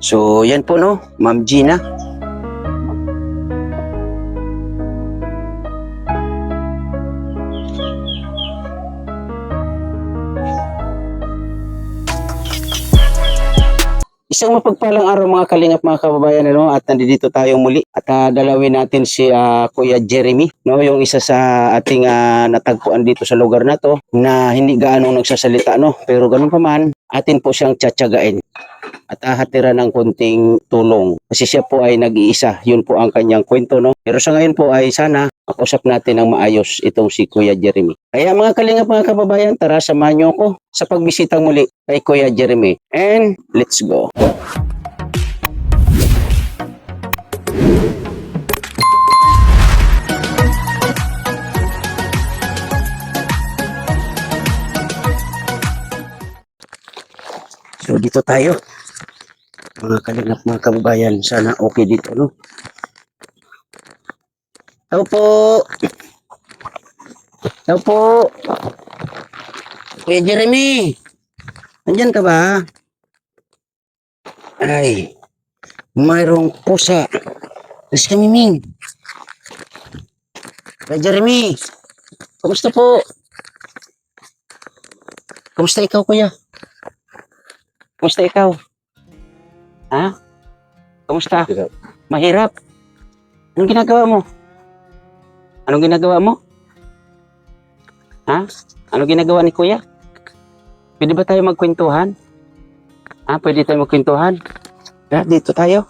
So, yan po no, Ma'am Gina. Isang mapagpalang araw mga kalingap mga kababayan, ano, at nandito tayo muli at dalawin natin si Kuya Jeremy, no, yung isa sa ating natagpuan dito sa lugar na to na hindi gaano nagsasalita, no, pero ganun pa man atin po siyang tsatsagain at hatira ng konting tulong kasi siya po ay nag-iisa. Yun po ang kanyang kwento, no, pero sa ngayon po ay sana makausap natin ng maayos itong si Kuya Jeremy. Kaya mga kalingap mga kababayan, tara samahan niyo ako sa pagbisitang muli kay Kuya Jeremy, and let's go. So dito tayo mga kalingap mga kababayan, sana okay dito, no? Tao po. Tao po. Kuya Jeremy, nandyan ka ba? Ay, mayroong pusa. Alis kami, Ming. Kuya Jeremy, kumusta po? Kumusta ikaw, kuya? Kumusta ikaw? Ha? Kumusta? Hirap. Mahirap. Anong ginagawa mo? Anong ginagawa mo? Ha? Anong ginagawa ni kuya? Pwede ba tayo magkwentuhan? Ha? Pwede tayo magkwentuhan? Ha? Dito tayo.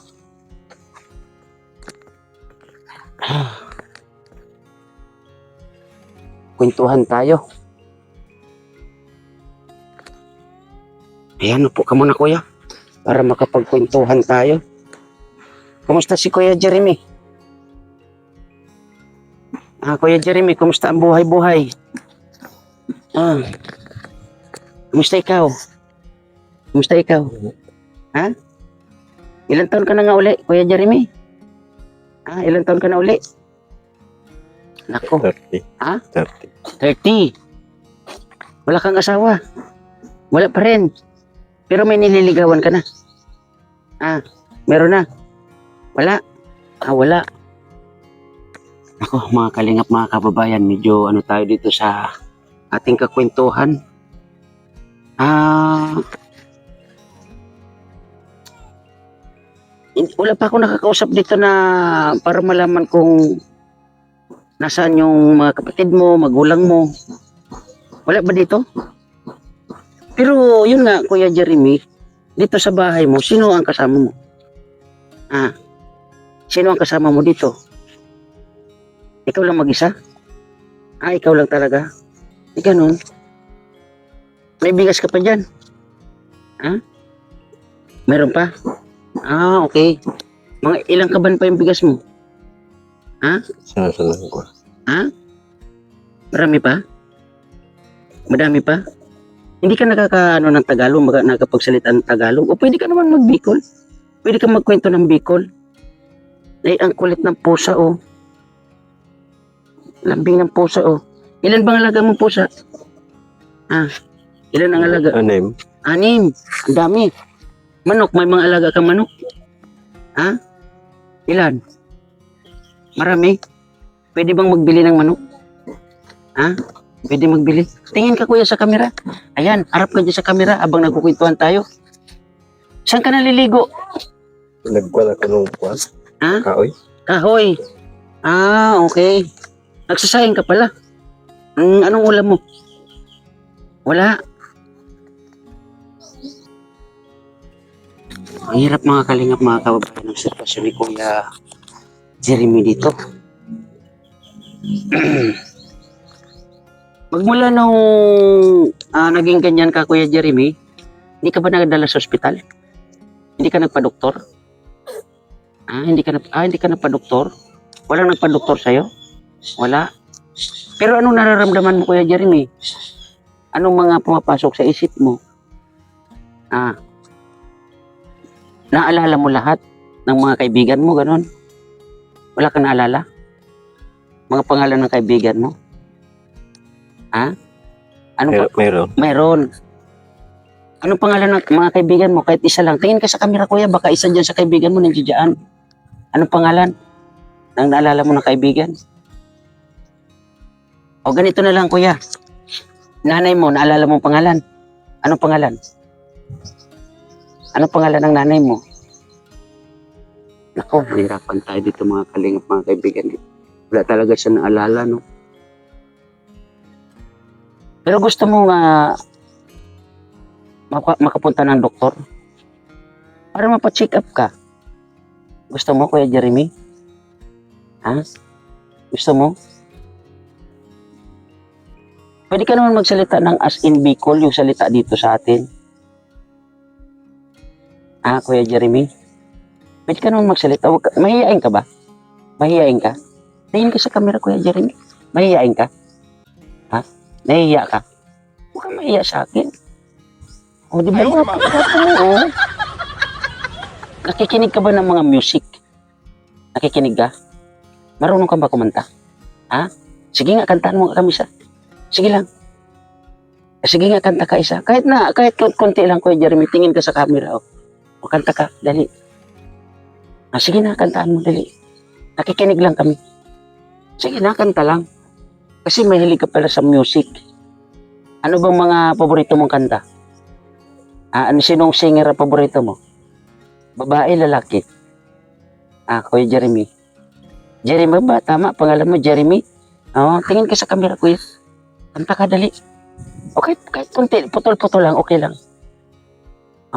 Kwentuhan tayo. Ayan, upo ka muna kuya para makapagkwentuhan tayo. Kumusta si Kuya Jeremy? Kuya Jeremy, kumusta ang buhay-buhay? Kumusta ikaw? Kumusta ikaw? Ha? Ilang taon ka na nga uli, Kuya Jeremy? Ilang taon ka na uli? Nako. 30. Ha? 30. 30. Wala kang asawa? Wala pa rin. Pero may nililigawan ka na? Meron na? Wala? Wala. Ako, mga kalingap, mga kababayan, medyo tayo dito sa ating kakwentuhan. Wala pa ako nakakausap dito na para malaman kung nasaan yung mga kapatid mo, magulang mo. Wala ba dito? Pero yun nga, Kuya Jeremy, dito sa bahay mo, sino ang kasama mo? Sino ang kasama mo dito? Ikaw lang mag-isa? Ikaw lang talaga? Ganun. May bigas ka pa dyan? Meron pa? Okay. Mga ilang kaban pa yung bigas mo? Sinasalan ko. Marami pa? Madami pa? Hindi ka nakakaano ng Tagalog, nakapagsalita ng Tagalog? O pwede ka naman mag-Bicol? Pwede ka magkwento ng Bicol? Ay, ang kulit ng pusa, oh. Lambing ng pusa, oh. Ilan bang alaga mong pusa? Ilan ang alaga? 6. 6. Ang dami. Manok, may mga alaga kang manok? Ilan? Marami? Pwede bang magbili ng manok? Pwede magbili? Tingin ka kuya sa kamera. Ayan, harap ka dyan sa kamera habang nagkukwentuhan tayo. Saan ka naliligo? Nagwala ko nung kwan. Kaoy. Kahoy. Okay. Nagsasayang ka pala. Anong ulam mo? Wala. Ang hirap mga kalingap mga kababayan ng sitwasyon ni Kuya Jeremy dito. Magmula nung naging ganyan ka Kuya Jeremy, hindi ka ba nagdala sa ospital? Hindi ka nagpa-doktor? Hindi ka nagpa-doktor? Walang nagpa-doktor sa'yo? Wala. Pero anong nararamdaman mo Kuya Jeremy? Anong mga pumapasok sa isip mo? Naalala mo lahat ng mga kaibigan mo, ganon? Wala kang naalala? Mga pangalan ng kaibigan mo? Ano pa? Meron. Meron. Anong pangalan ng mga kaibigan mo? Kahit isa lang. Tingin ka sa camera, kuya. Baka isa dyan sa kaibigan mo nandiyan. Anong pangalan ng naalala mo ng kaibigan? O ganito na lang, kuya. Nanay mo, naalala mo pangalan? Anong pangalan? Anong pangalan ng nanay mo? Nako, hirapan tayo dito mga kalingap, mga kaibigan. Wala talaga siya naalala, no? Pero gusto mo makapunta ng doktor para mapacheck up ka. Gusto mo, Kuya Jeremy? Ha? Gusto mo? Pwede ka naman magsalita ng as in Bicol, yung salita dito sa atin. Ah, Kuya Jeremy? Pwede ka naman magsalita. Mahihain ka ba? Mahihain ka? Tingin ka sa camera, Kuya Jeremy. Mahihain ka? Ha? Nahihiya ka? Huwag kang mahiya sa akin. O, di ba mo? Oh. Nakikinig ka ba ng mga music? Nakikinig ka? Marunong ka ba kumanta? Ha? Sige nga, kantaan mo kami isa. Sige lang. Sige nga, kanta ka isa. Kahit konti lang, Kuya Jeremy, tingin ka sa camera. O kanta ka, dali. Sige na, kantaan mo, dali. Nakikinig lang kami. Sige na, kanta lang. Kasi mahilig ka pala sa music. Ano bang mga paborito mong kanta? Sinong singer ang paborito mo? Babae, lalaki? Kuya Jeremy. Jeremy ba? Tama, pangalan mo, Jeremy? Tingin ka sa camera, kuya. Kanta ka, dali. Okay, kahit konti, putol-putol lang, okay lang.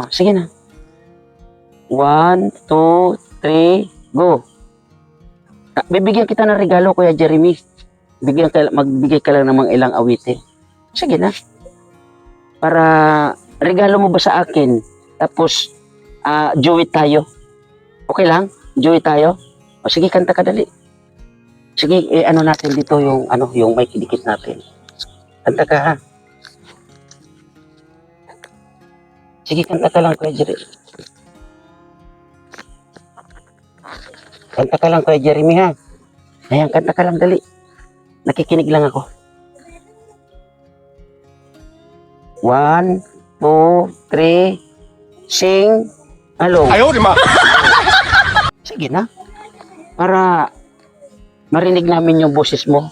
Sige na. 1, 2, 3, go. Bibigyan kita ng regalo, Kuya Jeremy. Magbigay ka lang ng mga ilang awitin. Sige na. Para regalo mo ba sa akin? Tapos, duet tayo. Okay lang? Duet tayo? Sige, kanta ka dali. Sige, ano natin dito yung mic dikit natin. Kanta ka, ha? Sige, kanta ka lang, Kuya Jeremy. Kanta ka lang, Kuya Jeremy, ha? Ayan, kanta ka lang, dali. Nakikinig lang ako. 1, 2, 3, sing, hello. Ayaw, di ma! Sige na. Para marinig namin yung boses mo.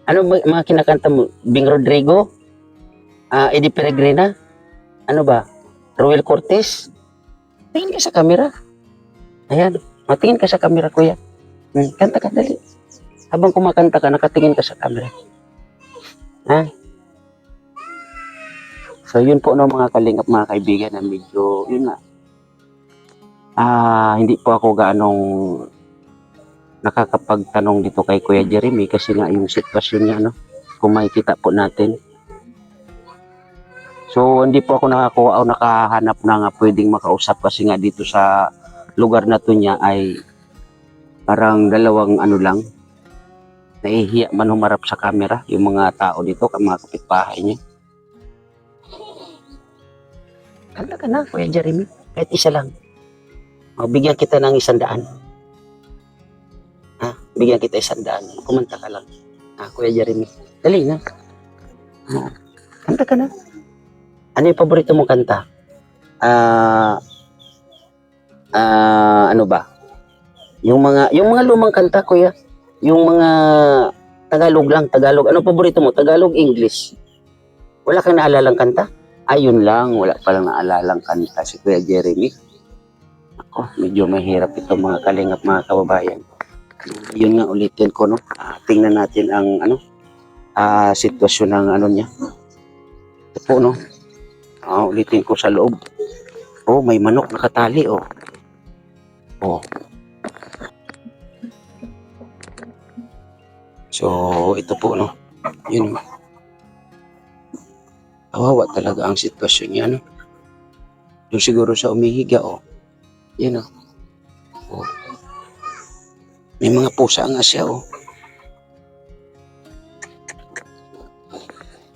Ano ba mga kinakanta mo? Bing Rodrigo? Eddie Peregrina? Ano ba? Roel Cortez? Tingin ka sa camera. Ayan. Matingin ka sa camera, kuya. Kanta ka, dali. Habang kumakanta ka, nakatingin ka sa camera. Ha? So, yun po no, mga kalingap, mga kaibigan, na medyo, yun nga. Hindi po ako gaanong nakakapagtanong dito kay Kuya Jeremy kasi nga yung sitwasyon niya, no? Kung makikita po natin. So, hindi po ako nakakuha o nakahanap na nga pwedeng makausap kasi nga dito sa lugar na to niya ay parang dalawang lang, nahihiya man humarap sa camera yung mga tao dito, mga kapitbahay niya. Kanta ka na, Kuya Jeremy, kahit isa lang. Bigyan kita ng 100. Bigyan kita 100. Kumanta ka lang. Kuya Jeremy, dali na. Kanta ka na. Ano yung paborito mong kanta? Ano ba? Yung mga lumang kanta, kuya. Yung mga Tagalog lang, Tagalog. Ano paborito mo? Tagalog, English. Wala kang naalalang kanta? Ayun lang, wala palang naalalang kanta si Kuya Jeremy. Ako, medyo mahirap ito mga kalingap, mga kababayan. Yun nga, ulitin ko, no? Tingnan natin ang sitwasyon ng niya. Ito po, no? Ulitin ko sa loob. May manok nakatali, So, ito po, no? Yun. Kawawa talaga ang sitwasyon niya, no? Doon siguro sa umihiga, Yan, May mga pusa nga siya,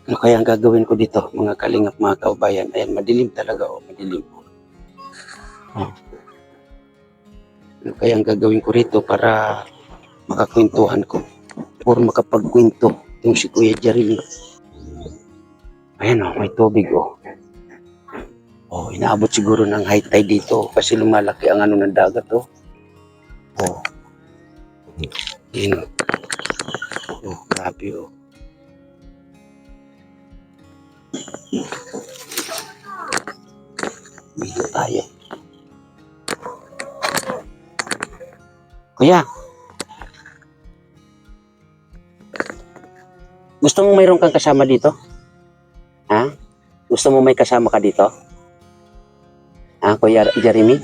Ano kaya ang gagawin ko dito, mga kalingap, mga kaubayan? Ayan, madilim talaga, madilim. Ano kaya ang gagawin ko rito para makakwentuhan ko or makapagkwento yung si Kuya Jeremy? Ayan, may tubig, Oh, inaabot siguro ng high tide dito kasi lumalaki ang ano ng dagat, oh. Oh. Yun. Oh, grabe, oh. Dito tayo. Kuya. Gusto mo mayroon kang kasama dito? Ha? Gusto mo may kasama ka dito? Ha, Kuya Jeremy?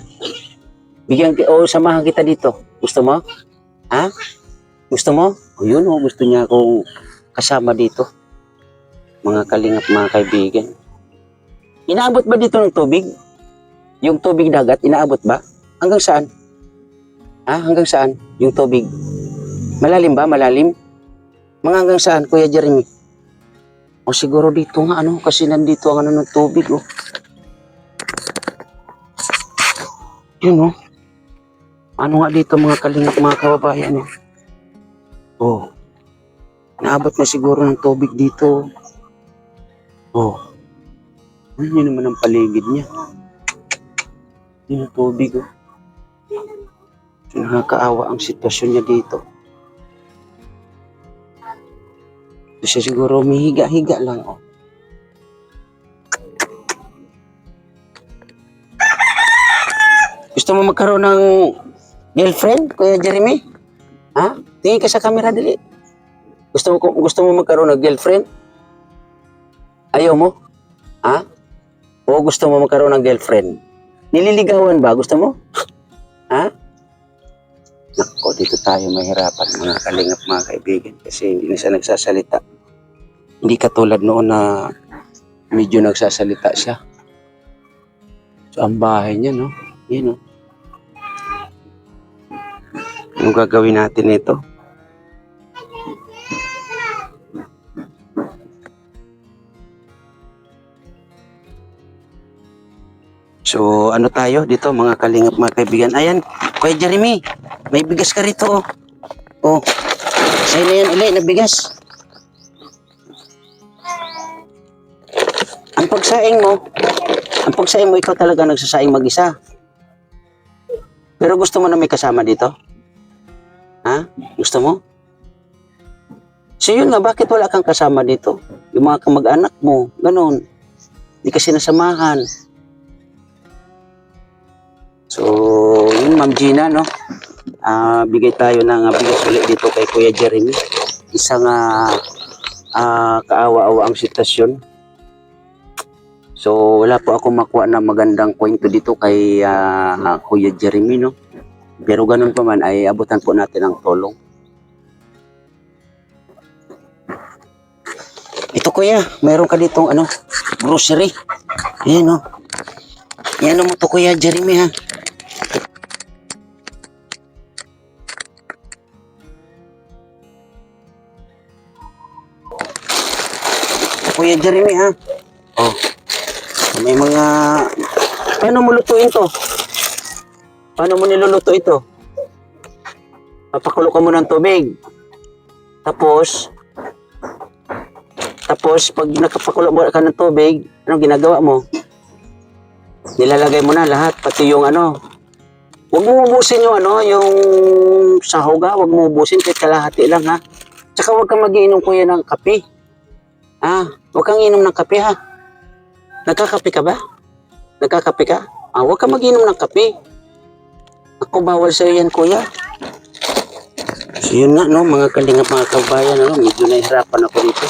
Samahan kita dito. Gusto mo? Ha? Gusto mo? O yun, oh, gusto niya akong kasama dito. Mga kalingap, mga kaibigan. Inaabot ba dito ng tubig? Yung tubig dagat, inaabot ba? Hanggang saan? Ha? Hanggang saan? Yung tubig. Malalim ba? Malalim? Mga hanggang saan, Kuya Jeremy? O siguro dito nga, ano, kasi nandito ang ano ng tubig, oh. Yun, oh. Ano nga dito, mga kalingap, mga kababayan, oh. Oh. Naabot na siguro ng tubig dito. Oh. Ano yun naman ang paligid niya? Yun ang tubig, oh. Nakakaawa ang sitwasyon niya dito. Kasi siguro humihiga-higa lang, oh. Gusto mo magkaroon ng girlfriend, Kuya Jeremy? Ha? Tingin ka sa camera, dali. Gusto mo magkaroon ng girlfriend? Ayaw mo? Ha? O gusto mo magkaroon ng girlfriend? Nililigawan ba? Gusto mo? Ha? Nako, dito tayo mahirapan, mga kalingap, mga kaibigan, kasi hindi na siya nagsasalita. Hindi katulad noon na medyo nagsasalita siya. So, ang bahay niya, no? Yan, no? Anong gagawin natin nito? So, ano tayo dito, mga kalingap, mga kaibigan? Ayan, Kuya Jeremy, may bigas ka rito, oh. Oh, sa'yo na yan ulit, nagbigas. Ang pagsaing mo, ikaw talaga nagsasaing mag-isa. Pero gusto mo na may kasama dito? Ha? Gusto mo? So yun nga, bakit wala kang kasama dito? Yung mga kamag-anak mo, ganun. Hindi kasi nasamahan. So, yun, Ma'am Gina, no? Bigay tayo ng bigas ulit dito kay Kuya Jeremy. Isang kaawa-awa ang sitwasyon. So, wala po akong makuha na magandang kwento dito kay Kuya Jeremy, no? Pero ganun pa man, ay abutan po natin ang tulong. Ito, Kuya, mayroon ka ditong grocery. Ayan, no? Yan mo to, Kuya Jeremy, ha? Kuya Jeremy, ha? Oh. May mga... Paano mo lutuin to? Paano mo niluluto ito? Papakulo ka mo ng tubig. Tapos, pag nakapakulo mo ka ng tubig, anong ginagawa mo? Nilalagay mo na lahat, pati yung huwag mo ubusin yung yung sahog, ha? Huwag mo ubusin, kahit kalahati lang, ha? Tsaka huwag kang mag-iinom, Kuya, ng kape. Huwag kang inom ng kape, ha? Nagkakape ka ba? Nagkakape ka? Huwag kang mag-inom ng kape. Ako, bawal sa'yo yan, Kuya. So yun nga, no, mga kalingap, mga kabayan, medyo nahihirapan ako dito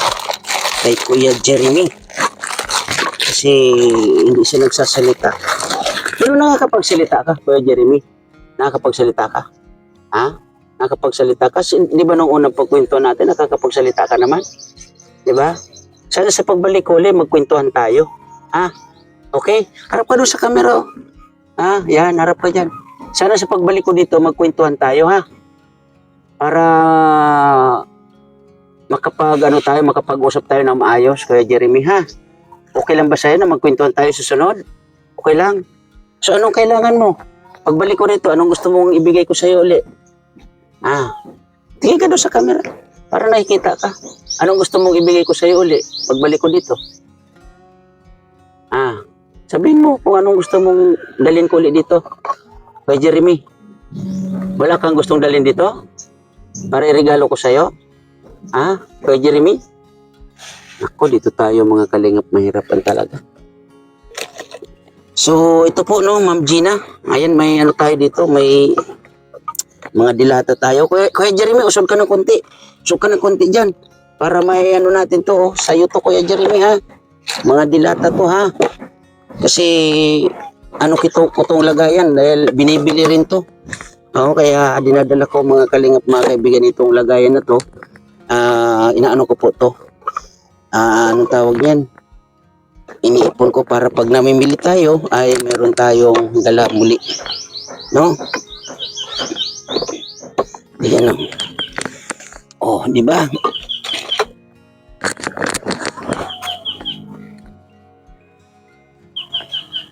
kay Kuya Jeremy. Kasi hindi siya nagsasalita. Pero nakakapagsalita ka, Kuya Jeremy? Nakakapagsalita ka? Ha? Nakakapagsalita ka? Di ba nung unang pagkwentuhan natin, nakakapagsalita ka naman? Di ba? Sana sa pagbalik uli, magkwentuhan tayo. Okay? Harap ka doon sa camera, oh. Yan, harap ka dyan. Sana sa pagbalik ko dito, magkwentuhan tayo, ha? Para makapag-usap tayo ng maayos, Kuya Jeremy, ha? Okay lang ba sa'yo na magkwentuhan tayo susunod? Okay lang. So, anong kailangan mo? Pagbalik ko rito, anong gusto mong ibigay ko sa'yo ulit? Tingin ka doon sa camera para nakikita ka. Anong gusto mong ibigay ko sa'yo ulit? Pagbalik ko dito. Sabihin mo kung anong gusto mong dalhin ko ulit dito. Kay Jeremy. Wala kang gustong dalhin dito? Para iregalo ko sa'yo? Ha? Kay Jeremy? Ako, dito tayo mga kalingap, mahirapan talaga. So, ito po no, Ma'am Gina. Ayan, may ano tayo dito, may mga dilata tayo. Kuya Jeremy, usog ka ng konti. Usog ka ng konti dyan. Para may ano natin to, oh. Sa'yo to, Kuya Jeremy, ha? Mga dilata to, ha? Kasi, ano ko itong lagayan dahil binibili rin to. Oo, kaya dinadala ko mga kalingap, mga kaibigan, itong lagayan na to. Inaano ko po to. Anong tawag yan? Iniipon ko para pag namimili tayo ay meron tayong dala muli. No? Ayan o. Oh, di ba?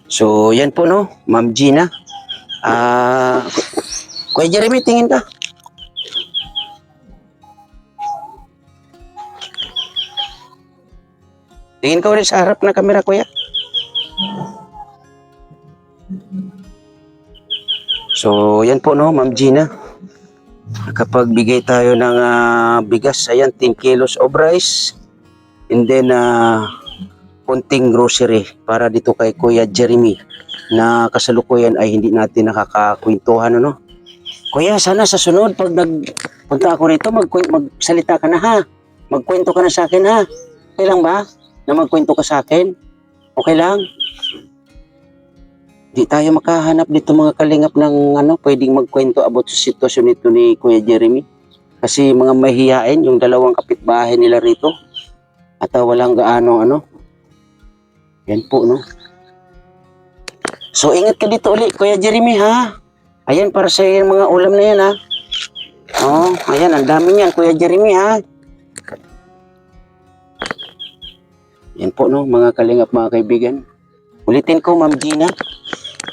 So, yan po no, Ma'am Gina. Kuya Jeremy, tingin ka. Tingin ka ulit sa harap ng kamera, kuya. So, yan po no, Ma'am Gina. Nakapagbigay tayo ng bigas, ayan, 10 kilos of rice. And then, konting grocery para dito kay Kuya Jeremy na kasalukuyan ay hindi natin nakakakwentuhan, ano? Kuya, sana sa sunod, pag nagpunta ako rito, magsalita ka na, ha? Magkwento ka na sa akin, ha? Okay lang ba? Na magkwento ka sa akin? Okay lang? Di tayo makahanap dito mga kalingap ng pwedeng magkwento about sa sitwasyon nito ni Kuya Jeremy. Kasi mga mahihiyain, yung dalawang kapitbahay nila rito. At walang gaano, Yan po, no? So, ingat ka dito ulit, Kuya Jeremy, ha? Ayan, para sa yung mga ulam na yan, ha? Oh, ayan, ang dami niyan, Kuya Jeremy, ha? Yan po, no, mga kalingap, mga kaibigan. Ulitin ko, Ma'am Gina.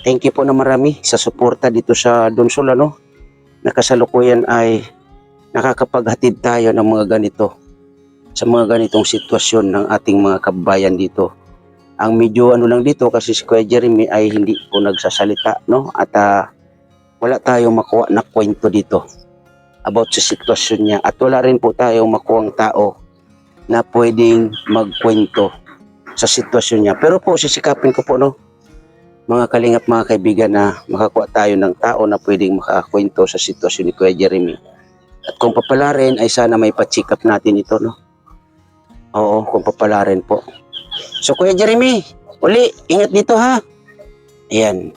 Thank you po na marami sa suporta dito sa Donsol, Nakasalukuyan ay nakakapaghatid tayo ng mga ganito sa mga ganitong sitwasyon ng ating mga kababayan dito. Ang medyo lang dito kasi si Kuya Jeremy ay hindi po nagsasalita, no? At wala tayong makuha na kwento dito about sa sitwasyon niya. At wala rin po tayong makuhang tao na pwedeng magkwento sa sitwasyon niya. Pero po, sisikapin ko po, no? Mga kalingap, mga kaibigan, na makakuha tayo ng tao na pwedeng makakwento sa sitwasyon ni Kuya Jeremy. At kung papalarin, ay sana may pa-check up natin ito, no? Oo, kung papalarin po. So, Kuya Jeremy, uli, ingat dito, ha? Ayan.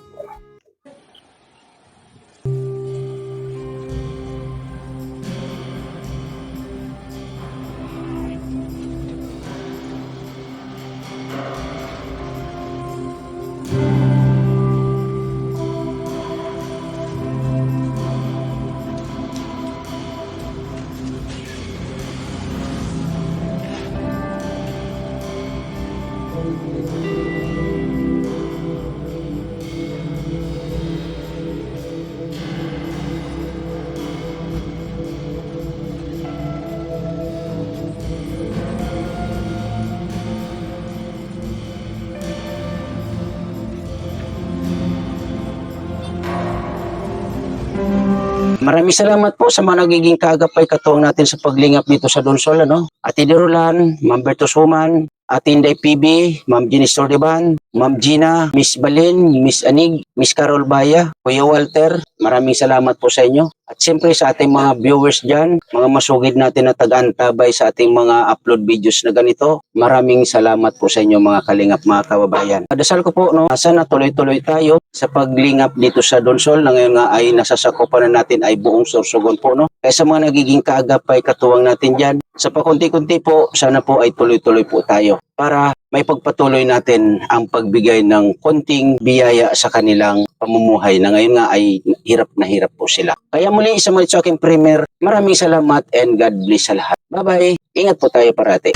Maraming salamat po sa mga nagiging kaagapay katuwang natin sa paglingap dito sa Donsol, Ate Derolan, Ma'am Bertos Human, Ate Inday PB, Ma'am Jenny Sordiban, Ma'am Gina, Miss Balin, Miss Anig, Miss Carol Baya, Kuya Walter, maraming salamat po sa inyo. At siyempre sa ating mga viewers dyan, mga masugid natin na taga-antabay sa ating mga upload videos na ganito, maraming salamat po sa inyo mga kalingap, mga kababayan. Dasal ko po, sana tuloy-tuloy tayo sa paglingap dito sa Donsol na ngayon nga ay nasasakupan na natin ay buong Sorsogon po, Kaya sa mga nagiging kaagapay katuwang natin dyan, sa pakunti-kunti po, sana po ay tuloy-tuloy po tayo para may pagpatuloy natin ang pagbigay ng konting biyaya sa kanilang pamumuhay na ngayon nga ay hirap na hirap po sila. Kaya muli sa mga sa aking premier, maraming salamat and God bless sa lahat. Bye-bye. Ingat po tayo parati.